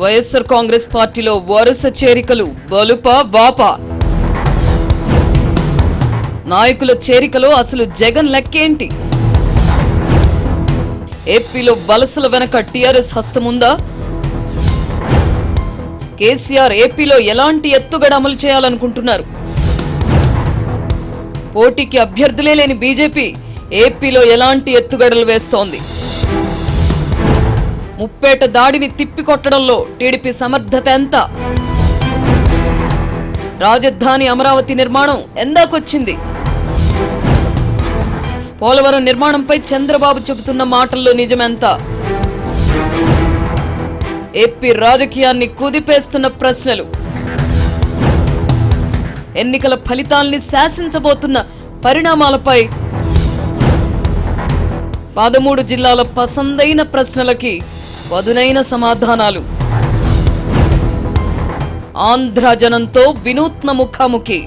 వైఎస్ఆర్ కాంగ్రెస్ పార్టీలో వరుస చేరికలు బలుపా వాపా. నాయకుల చేరికలో అసలు జగన్ లెక్కేంటి? ఏపీలో వలసల వెనక టీఆర్ఎస్ హస్తముందా? కేసీఆర్ ఏపీలో ఎలాంటి ఎత్తుగడ అమలు చేయాలనుకుంటున్నారు? పోటీకి అభ్యర్థులే లేని బీజేపీ ఏపీలో ఎలాంటి ఎత్తుగడలు వేస్తోంది? ముప్పేట దాడిని తిప్పికొట్టడంలో టీడీపీ సమర్థత ఎంత? రాజధాని అమరావతి నిర్మాణం ఎందాకొచ్చింది? పోలవరం నిర్మాణంపై చంద్రబాబు చెబుతున్న మాటల్లో నిజమెంత? ఏపీ రాజకీయాన్ని కుదిపేస్తున్న ప్రశ్నలు, ఎన్నికల ఫలితాల్ని శాసించబోతున్న పరిణామాలపై 13 జిల్లాల పసందైన ప్రశ్నలకి పదునైన సమాధానాలు. ఆంధ్ర జనంతో వినూత్న ముఖాముఖి.